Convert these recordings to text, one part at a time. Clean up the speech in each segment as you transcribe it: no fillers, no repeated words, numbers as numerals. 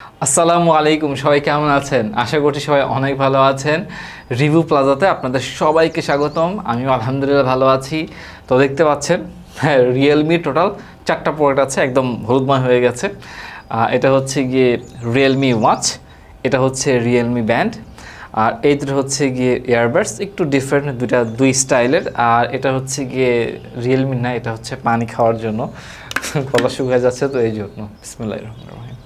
আসসালামু আলাইকুম, সবাই কেমন আছেন? আশা করছি সবাই অনেক ভালো আছেন। রিভিউ প্লাজাতে আপনাদের সবাইকে স্বাগতম। আমিও আলহামদুলিল্লাহ ভালো আছি। তো দেখতে পাচ্ছেন, হ্যাঁ, রিয়েলমি টোটাল 4টা প্রোডাক্ট আছে, একদম হলুদময় হয়ে গেছে। এটা হচ্ছে গিয়ে রিয়েলমি ওয়াচ, এটা হচ্ছে রিয়েলমি ব্যান্ড, আর এই দুটো হচ্ছে গিয়ে ইয়ারবাডস, একটু ডিফারেন্ট, দুই স্টাইলের। আর এটা হচ্ছে গিয়ে রিয়েলমি না, এটা হচ্ছে পানি খাওয়ার জন্য। গলা শুকিয়ে যাচ্ছে তো এই জন্য। বিসমিল্লাহির রহমানির রহিম।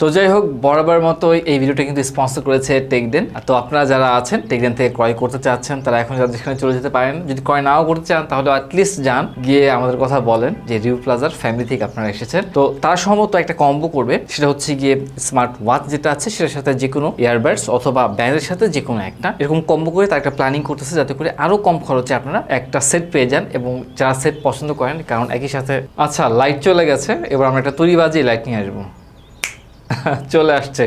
তো যাই হোক, বরাবর মতো এই ভিডিওটা কিন্তু স্পন্সর করেছে টেকডেন। তো আপনারা যারা আছেন টেকডেন থেকে ক্রয় করতে চাচ্ছেন, তারা এখন যেখানে চলে যেতে পারেন। যদি ক্রয় নাও করতে চান তাহলে অ্যাটলিস্ট যান, গিয়ে আমাদের কথা বলেন যে রিভিউ প্লাজার ফ্যামিলি থেকে আপনারা এসেছেন। তো তারা সম্ভবত একটা কম্বো করবে, সেটা হচ্ছে গিয়ে স্মার্ট ওয়াচ যেটা আছে সেটার সাথে যে কোনো ইয়ারবাডস অথবা ব্যান্ডের সাথে যে কোনো একটা, এরকম কম্বো করে তার একটা প্ল্যানিং করতেছে, যাতে করে আরও কম খরচে আপনারা একটা সেট পেয়ে যান এবং যারা সেট পছন্দ করেন। কারণ একই সাথে আচ্ছা, লাইট চলে গেছে, এবার আমরা একটা তৈরি বাজিয়ে লাইট নিয়ে আসবো। চলে আসছে।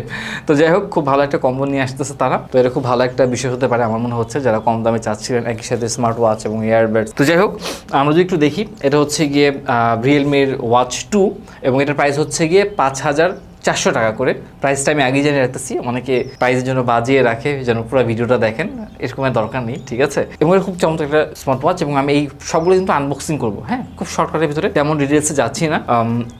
তো যাই হোক, খুব ভালো একটা কম্বো নিয়ে আসতেছে তারা। তো এটা খুব ভালো একটা বিষয় হতে পারে আমার মনে হচ্ছে, যারা কম দামে চাচ্ছিলেন একই সাথে স্মার্ট ওয়াচ এবং ইয়ারবাডস। তো যাই হোক, আমরা যদি একটু দেখি, এটা হচ্ছে গিয়ে রিয়েলমির ওয়াচ 2 এবং এটার প্রাইস হচ্ছে গিয়ে 5400 টাকা করে। প্রাইসটা আমি আগেই জানিয়ে রাখতেছি, অনেকে প্রাইসের জন্য বাজিয়ে রাখে যেন পুরো ভিডিওটা দেখেন, এরকমের দরকার নেই, ঠিক আছে? এবং এটা খুব চমৎকার একটা স্মার্ট ওয়াচ এবং আমি এই সবগুলো কিন্তু আনবক্সিং করবো, হ্যাঁ, খুব শর্টকাটের ভিতরে, তেমন ডিটেলসে যাচ্ছি না।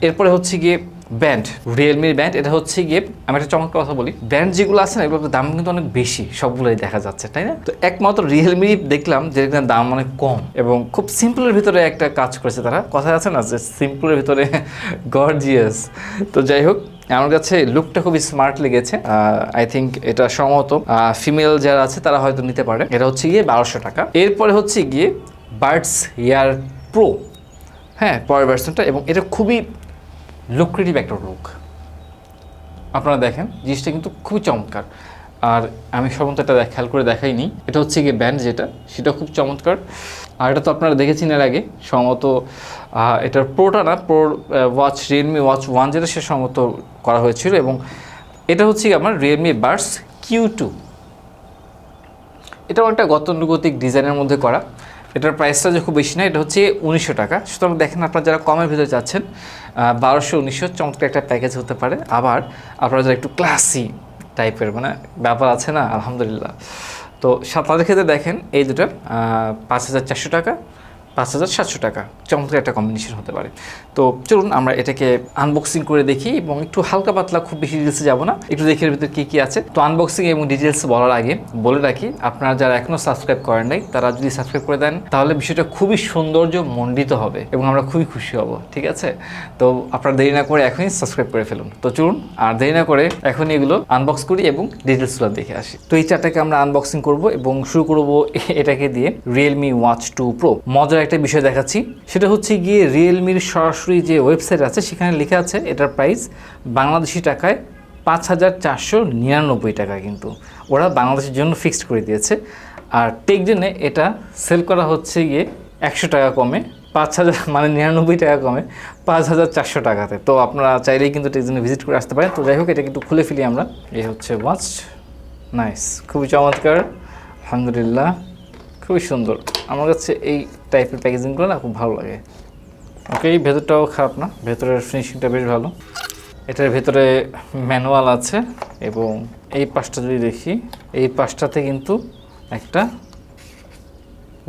এরপরে হচ্ছে গিয়ে ব্যান্ড, রিয়েলমির ব্যান্ড। এটা হচ্ছে গিয়ে আমি একটা চমৎকার কথা বলি, ব্যান্ড যেগুলো আছে না এগুলোর দাম কিন্তু অনেক বেশি, সবগুলোই দেখা যাচ্ছে, তাই না? তো একমাত্র রিয়েলমি দেখলাম যে দাম অনেক কম এবং খুব সিম্পলের ভিতরে একটা কাজ করেছে তারা। কথা আছে না যে সিম্পলের ভিতরে গর্জিয়াস। তো যাই হোক, আমার কাছে লুকটা খুবই স্মার্ট লেগেছে। আই থিঙ্ক এটা সম্ভবত ফিমেল যারা আছে তারা হয়তো নিতে পারে। এটা হচ্ছে গিয়ে 1200 টাকা। এরপরে হচ্ছে গিয়ে বাডস এয়ার প্রো, হ্যাঁ, পরের ভার্সনটা, এবং এটা খুবই লুক্রেটিভ একটা লুক। আপনারা দেখেন জিনিসটা কিন্তু খুবই চমৎকার। আর আমি সম্ভবত এটা খেয়াল করে দেখাইনি, এটা হচ্ছে গিয়ে ব্যান্ড যেটা, সেটা খুব চমৎকার। আর এটা তো আপনারা দেখেছেন এর আগে সম্ভবত, এটার প্রোটা না, প্রো ওয়াচ, রিয়েলমি ওয়াচ 1 যেটা, সে সম্ভবত করা হয়েছিল। এবং এটা হচ্ছে আমার রিয়েলমি বাডস Q2। এটাও একটা গতানুগতিক ডিজাইনের মধ্যে করা। এটার প্রাইসটা যে খুব বেশি না, এটা হচ্ছে 1900 টাকা। সুতরাং দেখেন, আপনারা যারা কমের ভিতরে যাচ্ছেন, 1200-1900 চমৎকার একটা প্যাকেজ হতে পারে। আবার আপনারা যারা একটু ক্লাসি টাইপের মানে ব্যাপার আছে না, আলহামদুলিল্লাহ, তো তাদের ক্ষেত্রে দেখেন এই দুটো 5400 টাকা, 5700 টাকা, চমৎকার একটা কম্বিনেশন হতে পারে। তো চলুন আমরা এটাকে আনবক্সিং করে দেখি এবং একটু হালকা পাতলা, খুব বেশি ডিটেলসে যাবো না, একটু দেখি এর ভিতরে কী কী আছে। তো আনবক্সিং এবং ডিটেলস বলার আগে বলে রাখি, আপনারা যারা এখনও সাবস্ক্রাইব করেন নাই, তারা যদি সাবস্ক্রাইব করে দেন তাহলে বিষয়টা খুবই সৌন্দর্য মণ্ডিত হবে এবং আমরা খুবই খুশি হব, ঠিক আছে? তো আপনারা দেরি না করে এখনই সাবস্ক্রাইব করে ফেলুন। তো চলুন আর দেরি না করে এখন এগুলো আনবক্স করি এবং ডিটেলসগুলো দেখে আসি। তো এই চারটাকে আমরা আনবক্সিং করব এবং শুরু করব এটাকে দিয়ে, রিয়েলমি ওয়াচ 2 প্রো। মজার একটা বিষয় দেখাচ্ছি, সেটা হচ্ছে গিয়ে রিয়েলমির সরাসরি যে ওয়েবসাইট আছে সেখানে লেখা আছে এটার প্রাইস বাংলাদেশি টাকায় 5499 টাকা, কিন্তু ওরা বাংলাদেশের জন্য ফিক্সড করে দিয়েছে। আর টেকডেনে এটা সেল করা হচ্ছে গিয়ে 100 টাকা কমে, 5000 মানে 99 টাকা কমে 5400 টাকাতে। তো আপনারা চাইলেই কিন্তু টেকডেনে ভিজিট করে আসতে পারেন। তো যাই হোক, এটা কিন্তু খুলে ফেলি আমরা। এই হচ্ছে ওয়াচ, নাইস, খুবই চমৎকার, আলহামদুলিল্লাহ, খুবই সুন্দর। আমার কাছে এই টাইপের প্যাকেজিংগুলো না খুব ভালো লাগে। ওকে, এই ভেতরটাও খারাপ না, ভেতরের ফিনিশিংটা বেশ ভালো। এটার ভেতরে ম্যানুয়াল আছে এবং এই পাশটা যদি দেখি, এই পাশটাতে কিন্তু একটা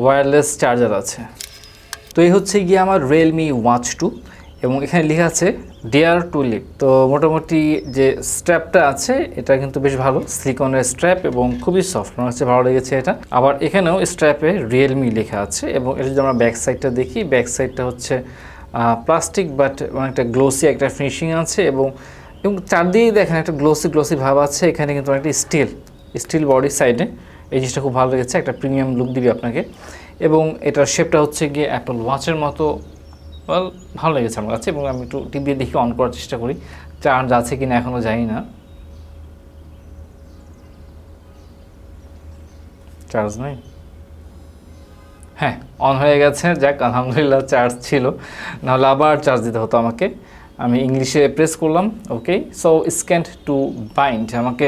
ওয়্যারলেস চার্জার আছে। তো এই হচ্ছে গিয়ে আমার রিয়েলমি ওয়াচ 2 এবং এখানে লেখা আছে ডেয়ার টু লিভ। তো মোটামুটি যে স্ট্র্যাপটা আছে এটা কিন্তু বেশ ভালো, সিলিকনের স্ট্র্যাপ এবং খুবই সফট, আমার কাছে ভালো লেগেছে এটা। আবার এখানেও স্ট্র্যাপে রিয়েলমি লেখা আছে এবং এটা যদি আমরা ব্যাক সাইডটা দেখি, ব্যাক সাইডটা হচ্ছে প্লাস্টিক বাট অনেকটা গ্লোসি একটা ফিনিশিং আছে এবং চারদিকেই দেখেন একটা গ্লোসি ভাব আছে। এখানে কিন্তু অনেকটা স্টিল বডি সাইডে, এই জিনিসটা খুব ভালো লেগেছে, একটা প্রিমিয়াম লুক দিবে আপনাকে। এবং এটার শেপটা হচ্ছে গিয়ে অ্যাপল ওয়াচের মতো, ভালো লেগেছে আমার কাছে। এবং আমি একটু টিপে দেখি, অন করার চেষ্টা করি, চার্জ আছে কিনা এখনও জানি না, চার্জ নাই, হ্যাঁ অন হয়ে গেছে, যাক আলহামদুলিল্লাহ, চার্জ ছিল, নাহলে আবার চার্জ দিতে হতো আমাকে। আমি ইংলিশে প্রেস করলাম, ওকে। সো স্ক্যান টু বাইন্ড, আমাকে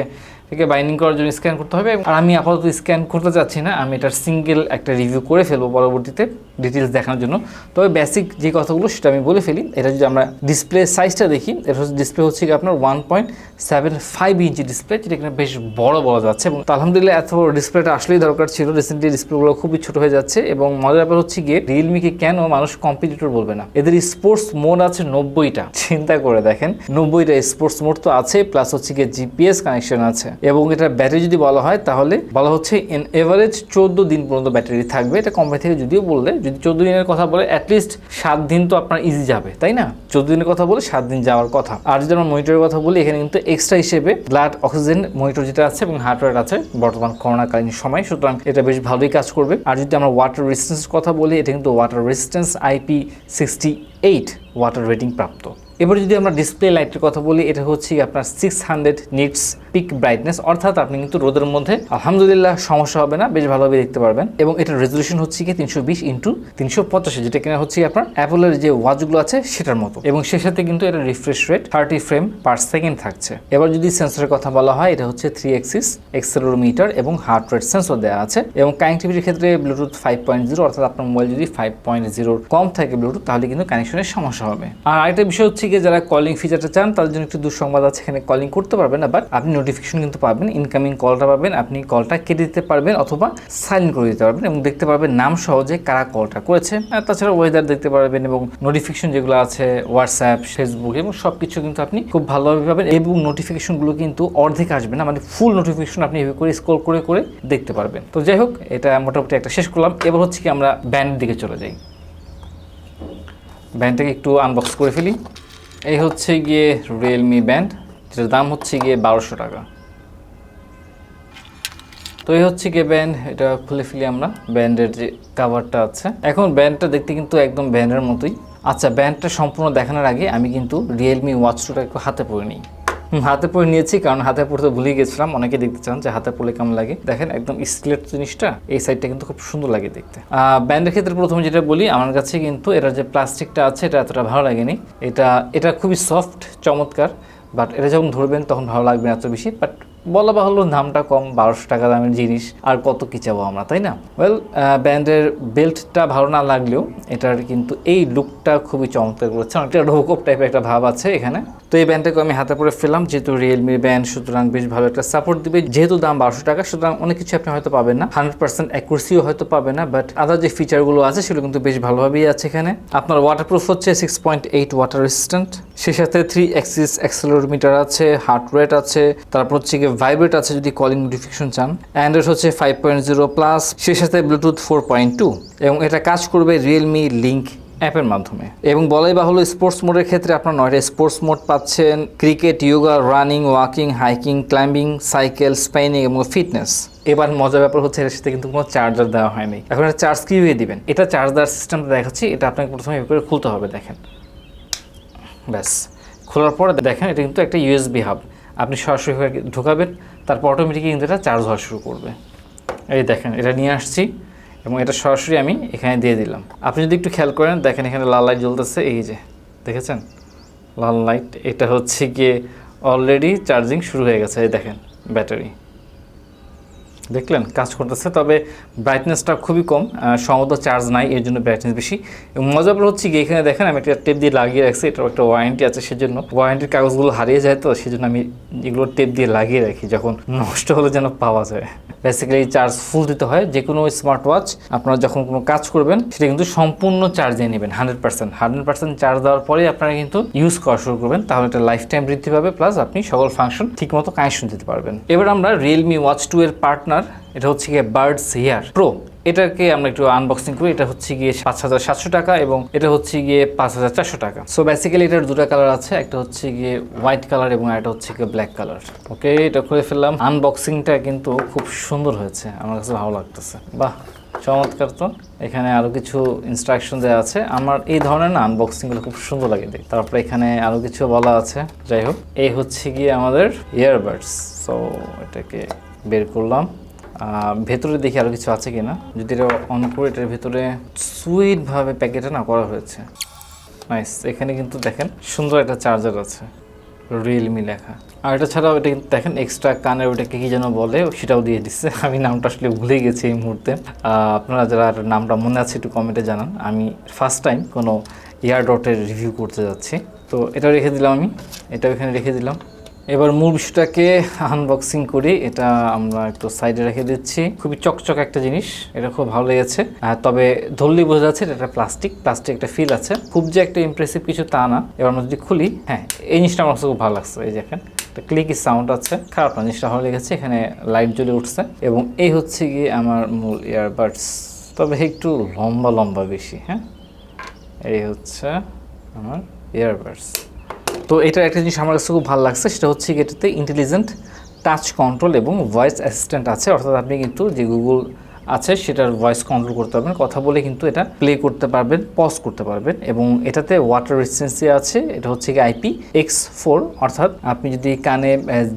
থেকে বাইন্ডিং করার জন্য স্ক্যান করতে হবে। আর আমি আপাতত স্ক্যান করতে চাচ্ছি না, আমি এটার সিঙ্গেল একটা রিভিউ করে ফেলবো পরবর্তীতে, ডিটেলস দেখানোর জন্য। তবে বেসিক যে কথাগুলো সেটা আমি বলে ফেলি। এটা যদি আমরা ডিসপ্লে সাইজটা দেখি, এটা হচ্ছে ডিসপ্লে হচ্ছে কি আপনার 1.75 ইঞ্চি ডিসপ্লে, যেটা কিনা বেশ বড় বলা যাচ্ছে এবং আলহামদুলিল্লাহ এত বড় ডিসপ্লেটা আসলেই দরকার ছিল। রিসেন্টলি ডিসপ্লেগুলো খুবই ছোট হয়ে যাচ্ছে এবং মজার ব্যাপার হচ্ছে গিয়ে রিয়েলমিকে কেন মানুষ কম্পিটিটর বলবে না, এদের স্পোর্টস মোড আছে 90টা। চিন্তা করে দেখেন 90টা স্পোর্টস মোড তো আছে, প্লাস হচ্ছে গিয়ে জিপিএস কানেকশন আছে এবং এটা ব্যাটারি যদি বলা হয় তাহলে বলা হচ্ছে ইন এভারেজ 14 দিন পর্যন্ত ব্যাটারি থাকবে। এটা কোম্পানি থেকে যদিও বললে, যদি 14 দিনের কথা বলে অ্যাটলিস্ট 7 দিন তো আপনার ইজি যাবে, তাই না? 14 দিনের কথা বলে 7 দিন যাওয়ার কথা। আর যদি আমরা মনিটরের কথা বলি, এখানে কিন্তু এক্সট্রা হিসেবে ব্লাড অক্সিজেন মনিটর যেটা আছে এবং হার্ট রেট আছে বর্তমান করোনাকালীন সময়, সুতরাং এটা বেশ ভালোই কাজ করবে। আর যদি আমরা ওয়াটার রেজিস্ট্যান্স কথা বলি, এটা কিন্তু water resistance IP68 water rating প্রাপ্ত। এবার যদি আমরা ডিসপ্লে লাইটের কথা বলি, এটা হচ্ছে আপনার 600 নিটস পিক ব্রাইটনেস, অর্থাৎ আপনি কিন্তু রোদের মধ্যে আলহামদুলিল্লাহ সমস্যা হবে না, বেশ ভালোভাবে দেখতে পারবেন। এবং এটার রেজলিউশন হচ্ছে কি 320x385, যেটা কিনা হচ্ছে আপনার অ্যাপলের যে ওয়াচগুলো আছে সেটার মতো, এবং সেই সাথে কিন্তু এটা refresh rate 30 frame per second থাকছে। এবার যদি সেন্সরের কথা বলা হয়, এটা হচ্ছে 3 অ্যাক্সিস অ্যাক্সেলেরোমিটার এবং হার্ট রেট সেন্সর দেওয়া আছে। এবং কানেক্টিভিটির ক্ষেত্রে ব্লুটুথ 5.0, অর্থাৎ আপনার মোবাইল যদি 5.0 কম থাকে ব্লুটুথ, তাহলে কিন্তু কানেকশনের সমস্যা হবে। আর আরেকটা বিষয় হচ্ছে কি, যারা কলিং ফিচারটা চান তাদের জন্য একটু দুঃসংবাদ আছে, এখানে কলিং করতে পারবেন না, বাট আপনি নোটিফিকেশন কিন্তু পাবেন, ইনকামিং কলটা পাবেন, আপনি কলটা কেটে দিতে পারবেন অথবা সাইলেন্ট করে দিতে পারবেন এবং দেখতে পারবেন নাম সহজে কারা কলটা করেছে। আর তাছাড়া ওয়েদার দেখতে পারবেন এবং নোটিফিকেশন যেগুলো আছে হোয়াটসঅ্যাপ, ফেসবুক এবং সব কিছু কিন্তু আপনি খুব ভালোভাবে পাবেন। এবং নোটিফিকেশনগুলো কিন্তু অর্ধেক আসবে না, মানে ফুল নোটিফিকেশন আপনি এভাবে করে স্ক্রল করে করে দেখতে পারবেন। তো যাই হোক, এটা মোটামুটি একটা শেষ করলাম। এবার হচ্ছে কি আমরা ব্যান্ডের দিকে চলে যাই। ব্যান্ডটাকে একটু আনবক্স করে ফেলি। এই হচ্ছে গিয়ে রিয়েলমি ব্যান্ড, যেটার দাম হচ্ছে গিয়ে 1200 টাকা। তো এই হচ্ছে গিয়ে ব্যান্ড, এটা খুলে ফেলি আমরা। ব্যান্ডের যে কাভারটা আছে, এখন ব্যান্ডটা দেখতে কিন্তু একদম ব্যান্ডের মতোই। আচ্ছা, ব্যান্ডটা সম্পূর্ণ দেখানোর আগে আমি কিন্তু রিয়েলমি ওয়াচ 2টা একটু হাতে পরে নিই। হাতে পরে নিয়েছি, কারণ হাতে পড়তে ভুলে গেছিলাম। অনেকে দেখতে চান যে হাতে পড়লে কেমন লাগে। দেখেন একদম স্কেলেট জিনিসটা, এই সাইডটা কিন্তু খুব সুন্দর লাগে দেখতে। ব্যান্ডের ক্ষেত্রে প্রথমে যেটা বলি, আমার কাছে কিন্তু এটার যে প্লাস্টিকটা আছে এটা এতটা ভালো লাগেনি। এটা খুবই সফট, চমৎকার, বাট এটা যখন ধরবেন তখন ভালো লাগবে না এত বেশি। বাট বলা বাহুল্য দামটা কম, 1200 টাকা দামের জিনিস, আর কত কি চাবো আমরা, তাই না? ওয়েল, ব্যান্ডের বেল্টটা ভালো না লাগলেও এটার কিন্তু এই লুকটা খুবই চমৎকার করেছে। অনেকটা রোকপ টাইপের একটা ভাব আছে এখানে। তো এই ব্যান্ডটাকে আমি হাতে পরে ফেললাম, যেহেতু রিয়েলমির ব্যান্ড, সুতরাং বেশ ভালো একটা সাপোর্ট দিবে। যেহেতু দাম 1200 টাকা, সুতরাং অনেক কিছু আপনি হয়তো পাবেন না, 100% অ্যাকুরেসিও হয়তো পাবেন না, বাট আদার যে ফিচারগুলো আছে সেগুলো কিন্তু বেশ ভালোভাবেই আছে এখানে। আপনার ওয়াটারপ্রুফ হচ্ছে 6.8 ওয়াটার রেজিস্ট্যান্ট, সেই সাথে 3 অ্যাক্সিস অ্যাক্সেলেরোমিটার আছে, হার্ট রেট আছে, তারপর হচ্ছে গিয়ে ভাইব্রেট আছে যদি কলিং নোটিফিকেশন চান, অ্যান্ড্রয়েড হচ্ছে 5.0 প্লাস, সেই সাথে ব্লুটুথ 4.2, এবং এটা কাজ করবে রিয়েলমি লিঙ্ক অ্যাপের মাধ্যমে। এবং বলাই বাহুল্য স্পোর্টস মোডের ক্ষেত্রে আপনার 9টা স্পোর্টস মোড পাচ্ছেন: cricket, yoga, running, walking, hiking, climbing, cycle, spinning এবং ফিটনেস। এবার মজার ব্যাপার হচ্ছে এর সাথে কিন্তু কোনো চার্জার দেওয়া হয়নি। এখন এটা চার্জ কীভাবে দিবেন, এটা চার্জ দেওয়ার সিস্টেমটা দেখাচ্ছি। এটা আপনাকে প্রথমে এভাবে করে খুলতে হবে, দেখেন। ব্যাস, খোলার পরে দেখেন এটা কিন্তু একটা ইউএসবি হাব, আপনি সরাসরি ঢোকাবেন, তারপর অটোমেটিকলি কিন্তু এটা চার্জ হওয়া শুরু করবে। এই দেখেন, এটা নিয়ে আসছি এবং এটা সরাসরি আমি এখানে দিয়ে দিলাম। আপনি যদি একটু খেয়াল করেন, দেখেন এখানে লাল লাইট জ্বলতেছে, এই যে দেখেছেন লাল লাইট, এটা হচ্ছে গিয়ে অলরেডি চার্জিং শুরু হয়ে গেছে। এই দেখেন ব্যাটারি, দেখলেন কাজ করতেছে, তবে ব্রাইটনেসটা খুবই কম, সম্ভবত চার্জ নাই এর জন্য ব্রাইটনেস বেশি। এবং মজার হচ্ছে গিয়ে এখানে দেখেন আমি একটা টেপ দিয়ে লাগিয়ে রাখছি, এটার একটা ওয়ারেন্টি আছে, সেজন্য ওয়ারেন্টির কাগজগুলো হারিয়ে যায়, তো সেজন্য আমি এগুলো টেপ দিয়ে লাগিয়ে রাখি, যখন নষ্ট হলে যেন পাওয়া যায়। বেসিক্যালি চার্জ ফুল দিতে হয়। যে কোনো স্মার্ট ওয়াচ আপনারা যখন কোনো কাজ করবেন সেটা কিন্তু সম্পূর্ণ চার্জ দিয়ে নেবেন, 100% চার্জ দেওয়ার পরে আপনারা কিন্তু ইউজ করা শুরু করবেন, তাহলে এটা লাইফ টাইম বৃদ্ধি পাবে, প্লাস আপনি সকল ফাংশন ঠিকমতো কানেকশন দিতে পারবেন। এবার আমরা রিয়েলমি ওয়াচ 2 এর পার্টনার, এটা হচ্ছে গিয়ে বার্ডস হেয়ার প্রো, এটাকে আমরা একটু আনবক্সিং করি। এটা হচ্ছে গিয়ে 5700 টাকা এবং এটা হচ্ছে গিয়ে 5400 টাকা। সো বেসিক্যালি এটার দুটো কালার আছে, একটা হচ্ছে গিয়ে হোয়াইট কালার এবং একটা হচ্ছে গিয়ে ব্ল্যাক কালার। ওকে, এটা খুলে ফেললাম। আনবক্সিংটা কিন্তু খুব সুন্দর হয়েছে, আমার কাছে ভালো লাগতেছে। বাহ, চমৎকার। তো এখানে আরো কিছু ইনস্ট্রাকশন দেওয়া আছে। আমার এই ধরনের না আনবক্সিংগুলো খুব সুন্দর লাগে দেখতে। তারপরে এখানে আরো কিছু বলা আছে। যাই হোক, এই হচ্ছে গিয়ে আমাদের ইয়ারবাডস। সো এটাকে বের করলাম, ভেতরে দেখি আরো কিছু আছে কিনা। যদি এটা অন করে, এটার ভেতরে সুইট ভাবে প্যাকেটে না করা হয়েছে, নাইস। এখানে কিন্তু দেখেন সুন্দর একটা চার্জার আছে, রিয়েলমি লেখা। আর এটা ছাড়াও এটা কিন্তু দেখেন এক্সট্রা কানের ওটাকে কি যেন বলে সেটাও দিয়ে দিচ্ছে, আমি নামটা আসলে ভুলে গেছি এই মুহূর্তে। আপনারা যারা নামটা মনে আছে একটু কমেন্টে জানান, আমি ফার্স্ট টাইম কোনো ইয়ারডটের রিভিউ করতে যাচ্ছি। তো এটাও রেখে দিলাম, আমি এটাও এখানে রেখে দিলাম। এবার মূল বিষয়টাকে আনবক্সিং করি, এটা আমরা একটু সাইডে রেখে দিচ্ছি। খুবই চকচক একটা জিনিস, এটা খুব ভালো লেগেছে। তবে ধরলেই বোঝা যাচ্ছে এটা প্লাস্টিক একটা ফিল আছে, খুব যে একটা ইমপ্রেসিভ কিছু তা না। এবার আমরা যদি খুলি, হ্যাঁ এই জিনিসটা আমার খুব ভালো লাগছে। এই যে এখন একটা ক্লিকি সাউন্ড আছে, খারাপ না, জিনিসটা ভালো লেগেছে। এখানে লাইট জ্বলে উঠছে এবং এই হচ্ছে গিয়ে আমার মূল ইয়ারবাডস, তবে একটু লম্বা লম্বা বেশি। হ্যাঁ, এই হচ্ছে আমার ইয়ারবাডস। তো এটার একটা জিনিস আমার কাছে খুব ভালো লাগছে, সেটা হচ্ছে এটাতে ইন্টেলিজেন্ট টাচ কন্ট্রোল এবং ভয়েস অ্যাসিস্ট্যান্ট আছে। অর্থাৎ আপনি কিন্তু যে গুগল আছে সেটার ভয়েস কন্ট্রোল করতে পারবেন, কথা বলে কিন্তু এটা প্লে করতে পারবেন, পজ করতে পারবেন। এবং এটাতে ওয়াটার রেজিস্ট্যান্সি আছে, এটা হচ্ছে কি IP-X4, অর্থাৎ আপনি যদি কানে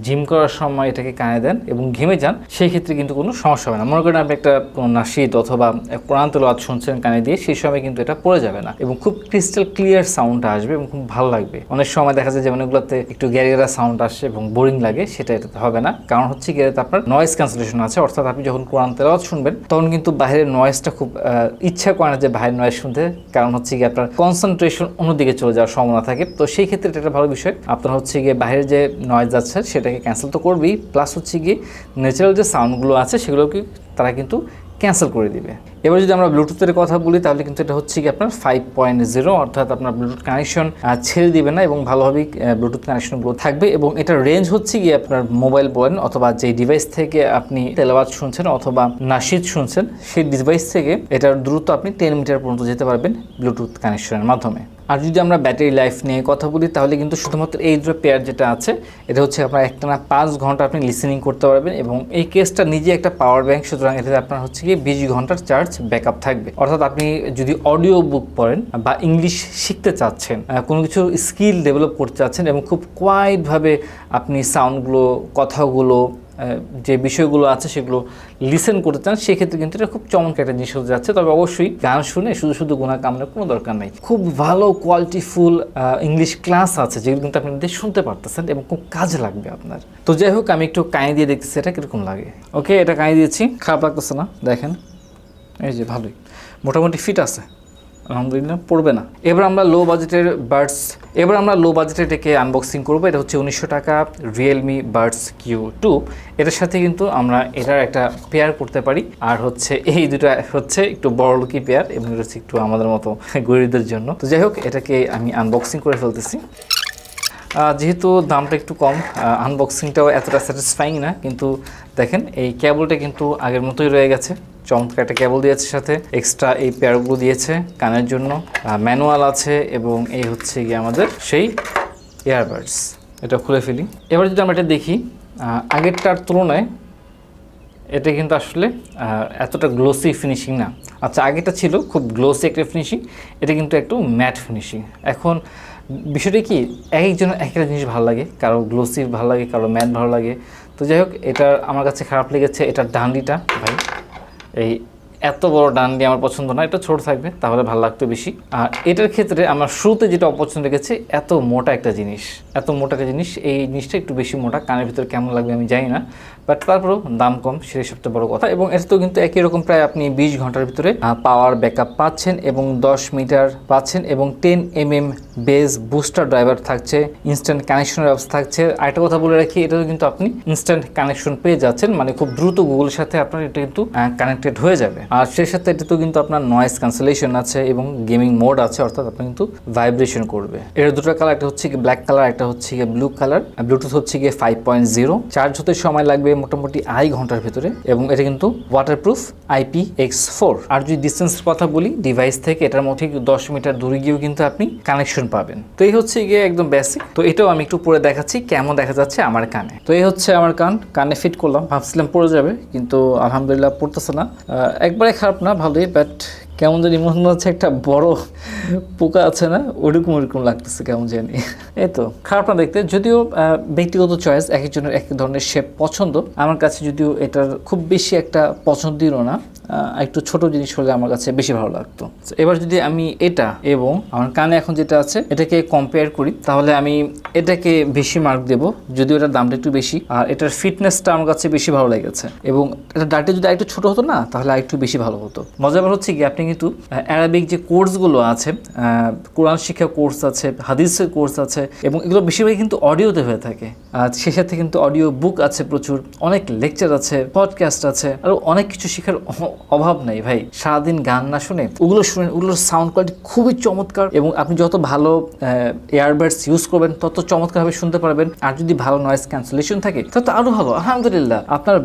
জিম করার সময় এটাকে কানে দেন এবং ঘেমে যান, সেই ক্ষেত্রে কিন্তু কোনো সমস্যা হবে না। মনে করেন আপনি একটা নাশিদ অথবা কোরআন তেলাওয়াত শুনছেন কানে দিয়ে, সেই সময় কিন্তু এটা পড়ে যাবে না এবং খুব ক্রিস্টাল ক্লিয়ার সাউন্ড আসবে এবং খুব ভালো লাগবে। অনেক সময় দেখা যায় যেমন এগুলোতে একটু গ্যারেগেরা সাউন্ড আসে এবং বোরিং লাগে, সেটা এটাতে হবে না। কারণ হচ্ছে কি এটাতে আপনার নয়েজ ক্যান্সেলেশন আছে, অর্থাৎ আপনি যখন কোরআন তেলাওয়াত শুনবেন তখন কিন্তু বাইরের নয়েজটা খুব ইচ্ছা করে না যে বাইরের নয়েজ শুনতে, কারণ হচ্ছে গিয়ে আপনার কনসেন্ট্রেশন অন্যদিকে চলে যাওয়ার সম্ভাবনা থাকে। তো সেই ক্ষেত্রে এটা একটা ভালো বিষয়, আপনার হচ্ছে গিয়ে বাইরের যে নয়েজ আছে সেটাকে ক্যান্সেল তো করবেই, প্লাস হচ্ছে গিয়ে ন্যাচারাল যে সাউন্ডগুলো আছে সেগুলোকে তারা কিন্তু ক্যান্সেল করে দিবে। এবার যদি আমরা ব্লুটুথের কথা বলি, তাহলে কিন্তু এটা হচ্ছে কি আপনার 5.0, অর্থাৎ আপনার ব্লুটুথ কানেকশন ছেড়ে দিবে না এবং ভালোভাবেই ব্লুটুথ কানেকশনগুলো থাকবে। এবং এটার রেঞ্জ হচ্ছে গিয়ে আপনার মোবাইল বলেন অথবা যে ডিভাইস থেকে আপনি তেলাওয়াত শুনছেন অথবা নাশিদ শুনছেন, সেই ডিভাইস থেকে এটার দ্রুত আপনি 10 মিটার পর্যন্ত যেতে পারবেন ব্লুটুথ কানেকশনের মাধ্যমে। আর যদি আমরা ব্যাটারি লাইফ নিয়ে কথা বলি, তাহলে কিন্তু শুধুমাত্র এই দুটো পেয়ার যেটা আছে, এটা হচ্ছে আপনার একটানা 5 ঘন্টা আপনি লিসেনিং করতে পারবেন। এবং এই কেসটা নিজে একটা পাওয়ার ব্যাংক, সুতরাং এটাতে আপনার হচ্ছে গিয়ে 20 ঘন্টার চার্জ ব্যাকআপ থাকবে। অর্থাৎ আপনি যদি অডিও বুক পড়েন বা ইংলিশ শিখতে চাচ্ছেন, কোনো কিছু স্কিল ডেভেলপ করতে চাচ্ছেন এবং খুব কোয়াইটভাবে আপনি সাউন্ডগুলো, কথাগুলো, যে বিষয়গুলো আছে সেগুলো লিসেন করতে চান, সেক্ষেত্রে কিন্তু এটা খুব চমৎকার একটা জিনিস হতে যাচ্ছে। তবে অবশ্যই গান শুনে শুধু শুধু গুণা কামড়ার কোনো দরকার নেই। খুব ভালো কোয়ালিটিফুল ইংলিশ ক্লাস আছে যেগুলো কিন্তু আপনি শুনতে পারতেছেন এবং খুব কাজে লাগবে আপনার। তো যাই হোক, আমি একটু কানে দিয়ে দেখতেছি এটা কীরকম লাগে। ওকে, এটা কানে দিয়েছি, খারাপ লাগতেছে না, দেখেন এই যে ভালোই মোটামুটি ফিট আছে, আলহামদুলিল্লাহ, পড়বে না। এবার আমরা লো বাজেটের এটাকে আনবক্সিং করবো। এটা হচ্ছে 1900 টাকা Realme Buds Q2। এটার সাথে কিন্তু আমরা এটার একটা পেয়ার করতে পারি, আর হচ্ছে এই দুটো হচ্ছে একটু বড় লোকি পেয়ার এবং এটা হচ্ছে একটু আমাদের মতো গরিবদের জন্য। তো যাই হোক, এটাকে আমি আনবক্সিং করে ফেলতেছি। যেহেতু দামটা একটু কম, আনবক্সিংটাও এতটা স্যাটিসফাইং না, কিন্তু দেখেন এই কেবলটা কিন্তু আগের মতোই রয়ে গেছে। চমৎকার একটা কেবল দিয়েছে, সাথে এক্সট্রা এই পেয়ারগুলো দিয়েছে কানের জন্য, ম্যানুয়াল আছে এবং এই হচ্ছে গিয়ে আমাদের সেই ইয়ারবাডস। এটা খুলে ফেলি। এবার যদি আমরা এটা দেখি, আগেরটার তুলনায় এটা কিন্তু আসলে এতটা গ্লোসি ফিনিশিং না। আচ্ছা, আগেটা ছিল খুব গ্লোসি একটা ফিনিশিং, এটা কিন্তু একটু ম্যাট ফিনিশিং। এখন বিষয়টা কি, এক একজনের এক একটা জিনিস ভালো লাগে, কারো গ্লোসি ভালো লাগে, কারো ম্যাট ভালো লাগে। তো যাই হোক, এটা আমার কাছে খারাপ লেগেছে এটার ডান্ডিটা। ভাই, এই এত বড় ডান্ডি আমার পছন্দ না, এটা ছোট থাকবে তাহলে ভালো লাগতো বেশি। আর এটার ক্ষেত্রে আমার শুরুতে যেটা অপছন্দ লেগেছে, এত মোটা একটা জিনিস, এই জিনিসটা একটু বেশি মোটা, কানের ভিতরে কেমন লাগবে আমি জানি না, বাট তারপরেও দাম কম, সেটাই সবচেয়ে বড় কথা। এবং এটাতেও কিন্তু একই রকম প্রায় আপনি 20 ঘন্টার ভিতরে পাওয়ার ব্যাকআপ পাচ্ছেন এবং 10 মিটার পাচ্ছেন এবং 10mm বেস বুস্টার ড্রাইভার থাকছে, ইনস্ট্যান্ট কানেকশনের ব্যবস্থা থাকছে। আরেকটা কথা বলে রাখি, এটাও কিন্তু আপনি ইনস্ট্যান্ট কানেকশন পেয়ে যাচ্ছেন, মানে খুব দ্রুত গুগলের সাথে আপনার এটা কিন্তু কানেক্টেড হয়ে যাবে। আর সেই সাথে এটাতেও কিন্তু আপনার নয়েজ ক্যান্সেলেশন আছে এবং গেমিং মোড আছে, অর্থাৎ আপনি কিন্তু ভাইব্রেশন করবে। এর দুটো কালার, একটা হচ্ছে কি ব্ল্যাক কালার, একটা হচ্ছে গিয়ে ব্লু কালার। ব্লুটুথ হচ্ছে গিয়ে 5.0, চার্জ হতে সময় লাগবে মোটামুটি আড়াই ঘন্টার ভিতরে এবং এটা কিন্তু ওয়াটারপ্রুফ IP-X4। আর যদি ডিস্টেন্সের কথা বলি, ডিভাইস থেকে এটার মধ্যে 10 মিটার দূরে গিয়েও কিন্তু আপনি কানেকশন পাবেন। তো এই হচ্ছে গিয়ে একদম বেসিক। তো এটাও আমি একটু পরে দেখাচ্ছি কেমন দেখা যাচ্ছে আমার কানে। তো এই হচ্ছে আমার কানে ফিট করলাম, ভাবছিলাম পড়ে যাবে, কিন্তু আলহামদুলিল্লাহ পড়তেছে না। একবারে খারাপ না, ভালোই, বাট কেমন জানি মনে হচ্ছে একটা বড় পোকা আছে না, ওরকম লাগতেছে কেমন জানি। এই তো খারাপ না দেখতে, যদিও ব্যক্তিগত চয়েস, এক একজনের এক ধরনের শেপ পছন্দ। আমার কাছে যদিও এটার খুব বেশি একটা পছন্দ দিল না, একটু ছোট জিনিস হলে আমার কাছে বেশি ভালো লাগতো। এবার যদি আমি এটা এবং আমার কানে এখন যেটা আছে এটাকে কম্পেয়ার করি, তাহলে আমি এটাকে বেশি মার্ক দেব, যদিও এটার দামটা একটু বেশি, আর এটার ফিটনেসটা আমার কাছে বেশি ভালো লেগেছে। এবং এটা ডাটা যদি আরেকটু ছোট হতো না তাহলে আরেকটু বেশি ভালো হতো। মজার হচ্ছে কি, আপনি কিন্তু অ্যারাবিক যে কোর্সগুলো আছে, কোরআন শিক্ষা কোর্স আছে, হাদিসের কোর্স আছে, এবং এগুলো বেশিরভাগই কিন্তু অডিওতে হয়ে থাকে। আর সে সাথে কিন্তু অডিও বুক আছে প্রচুর, অনেক লেকচার আছে, পডকাস্ট আছে, আরও অনেক কিছু শেখার অভাব নেই ভাই। সারাদিন গান না শুনে ওগুলো শুনেন, ওগুলোর সাউন্ড কোয়ালিটি খুবই চমৎকার, এবং আপনি যত ভালো এয়ারবাডস ইউজ করবেন তত চমৎকারভাবে শুনতে পারবেন। আর যদি ভালো নয়েজ ক্যান্সেলেশন থাকে তত আরও ভালো। আলহামদুলিল্লাহ, আপনার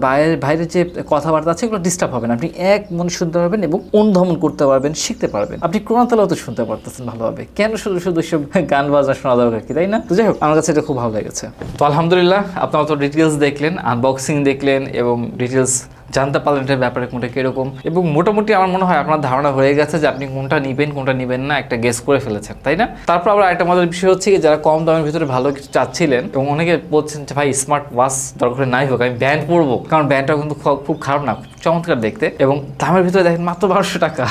বাইরে যে কথাবার্তা আছে এগুলো ডিস্টার্ব হবে না, আপনি এক মনে শুনতে পারবেন এবং অনুধাবন করতে পারবেন, শিখতে পারবেন। আপনি কোরআন তেলাওয়াত তো শুনতে পারতেছেন ভালোভাবে, কেন শুধু শুধু সব গান বাজনা শোনা দরকার কি, তাই না? তো যাই হোক, আমার কাছে এটা খুব ভালো লেগেছে। তো আলহামদুলিল্লাহ, আপনারা তো ডিটেলস দেখলেন, আনবক্সিং দেখলেন এবং ডিটেলস জানতে পারলেন এটার ব্যাপারে কোনটা কীরকম, এবং মোটামুটি আমার মনে হয় আপনার ধারণা হয়ে গেছে যে আপনি কোনটা নেবেন কোনটা নেবেন না, একটা গেস করে ফেলেছেন, তাই না? তারপর আবার একটা মজার বিষয় হচ্ছে কি, যারা কম দামের ভিতরে ভালো কিছু চাচ্ছিলেন এবং অনেকে বলছেন যে ভাই স্মার্ট ওয়াচ দরকার নাই হোক, আমি ব্যান্ড পরবো, কারণ ব্যান্ডটা কিন্তু খুব খারাপ না, চমৎকার দেখতে, এবং দামের ভিতরে দেখেন মাত্র 1200 টাকা।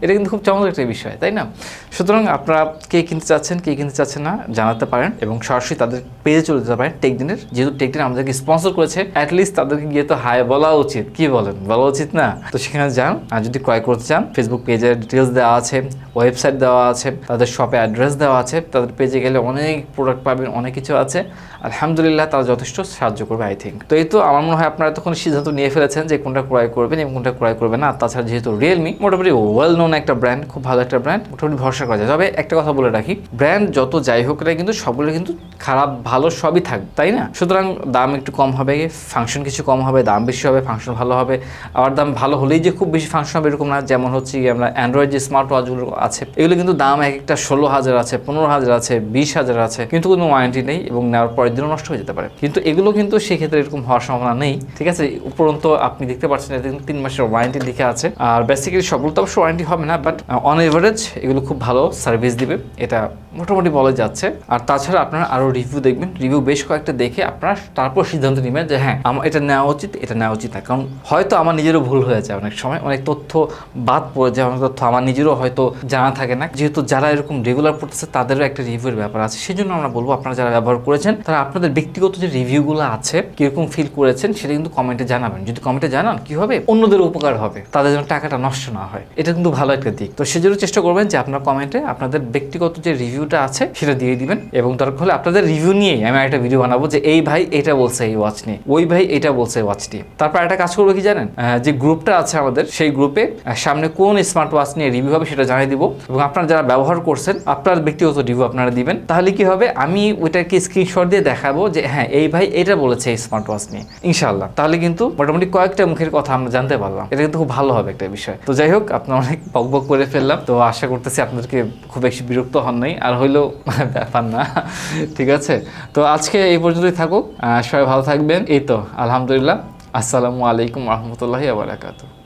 এটা কিন্তু খুব চমৎকার একটা বিষয়, তাই না? সুতরাং আপনারা কে কিনতে চাচ্ছেন কে কিনতে চাচ্ছেন না জানাতে পারেন, এবং সরাসরি তাদের পেজে চলে যেতে পারেন টেকডেনের, যেহেতু টেকডেন আমাদেরকে স্পন্সর করেছে, অ্যাটলিস্ট তাদেরকে গিয়ে তো হাই বলা উচিত, কি বলেন, বলা উচিত না? তো সেখানে যান, আর যদি ক্রয় করতে চান ফেসবুক পেজের ডিটেলস দেওয়া আছে, ওয়েবসাইট দেওয়া আছে, তাদের শপে অ্যাড্রেস দেওয়া আছে, তাদের পেজে গেলে অনেক প্রোডাক্ট পাবেন, অনেক কিছু আছে। আলহামদুলিল্লাহ, তারা যথেষ্ট সাহায্য করবে আই থিঙ্ক। তো এই তো আমার মনে হয় আপনারা তখন সিদ্ধান্ত নিয়ে ফেলেছেন যে কোনটা ক্রয় করবেন এবং কোনটা ক্রয় করবেন না। আর তাছাড়া যেহেতু রিয়েলমি মোটামুটি ওয়েল নোন একটা ব্র্যান্ড, খুব ভালো একটা ব্র্যান্ড, মোটামুটি ভরসা করা যায়। তবে একটা কথা বলে রাখি, ব্র্যান্ড যত যাই হোক না কিন্তু সবগুলো কিন্তু খারাপ ভালো সবই থাকবে, তাই না? সুতরাং দাম একটু কম হবে, ফাংশন কিছু কম হবে, দাম বেশি হবে, ফাংশন ভালো হবে। আবার দাম ভালো হলেই যে খুব বেশি ফাংশন হবে এরকম না। যেমন হচ্ছে কি, আমরা অ্যান্ড্রয়েড যে স্মার্ট ওয়াচগুলো আছে এগুলো কিন্তু দাম এক একটা 16,000 আছে, 15,000 আছে, 20,000 আছে, কিন্তু কোনো ওয়ারেন্টি নেই এবং নেওয়ার পরের দিনও নষ্ট হয়ে যেতে পারে। কিন্তু এগুলো কিন্তু সেক্ষেত্রে এরকম হওয়ার সম্ভাবনা নেই, ঠিক আছে? উপরন্ত আপনি দেখতে পাচ্ছেন এতে 3 মাসের ওয়ারেন্টি লিখে আছে। আর বেসিক্যালি সবগুলো তো অবশ্য ওয়ারেন্টি হবে না, বাট অন এভারেজ এগুলো খুব ভালো সার্ভিস দিবে, এটা মোটামুটি বলা যাচ্ছে। আর তাছাড়া আপনারা আরও রিভিউ দেখবেন, রিভিউ বেশ কয়েকটা দেখে আপনারা তারপর সিদ্ধান্ত নেবেন যে হ্যাঁ আমার এটা নেওয়া উচিত, এটা নেওয়া উচিত না। কারণ হয়তো আমার নিজেরও ভুল হয়ে যায়, অনেক সময় অনেক তথ্য বাদ পড়ে যায়, অনেক তথ্য আমার নিজেরও হয়তো জানা থাকে না। যেহেতু যারা এরকম রেগুলার পড়তেছে তাদেরও একটা রিভিউর ব্যাপার আছে, সেই জন্য আমরা বলবো আপনারা যারা ব্যবহার করেছেন তারা আপনাদের ব্যক্তিগত যে রিভিউগুলো আছে কিরকম ফিল করেছেন সেটা কিন্তু কমেন্টে জানাবেন। যদি কমেন্টে জানান কি হবে, অন্যদের উপকার হবে, তাদের যেন টাকাটা নষ্ট না হয়, এটা কিন্তু ভালো একটা দিক। তো সেজন্য চেষ্টা করবেন যে আপনার কমেন্টে আপনাদের ব্যক্তিগত যে রিভিউটা আছে সেটা দিয়ে দিবেন, এবং দরকার হলে আপনাদের রিভিউ নিয়েই আমি একটা ভিডিও বানাবো যে এই ভাই এটা বলছে এই ওয়াচ নিয়ে, ওই ভাই এটা বলছে এই ওয়াচ নিয়ে। তারপর একটা কাজ করবো কি জানেন, যে গ্রুপটা আছে আমাদের সেই গ্রুপে সামনে কোন স্মার্ট ওয়াচ নিয়ে রিভিউ হবে সেটা জানিয়ে দিব, এবং আপনারা যারা ব্যবহার করছেন আপনার ব্যক্তিগত রিভিউ আপনারা দিবেন। তাহলে কি হবে, আমি ওইটাকে স্ক্রিনশট দিয়ে দেখাবো যে হ্যাঁ এই ভাই এটা বলেছে এই স্মার্ট ওয়াচ নিয়ে, ইনশাআল্লাহ। তাহলে কিন্তু মোটামুটি কয়েকটা মুখের কথা আমরা জানতে পারলাম, এটা কিন্তু খুব ভালো হবে একটা বিষয়। তো যাই হোক, আপনার অনেক বকবক করে ফেললাম, তো আশা করতেছি আপনাদেরকে খুব বেশি বিরক্ত হন নাই, আর হইলেও ব্যাপার না, ঠিক আছে? তো আজকে এই পর্যন্তই থাকুক, সবাই ভালো থাকবেন। এই তো আলহামদুলিল্লাহ, আসসালামু আলাইকুম রহমতুল্লাহি ওয়া বারাকাতুহু।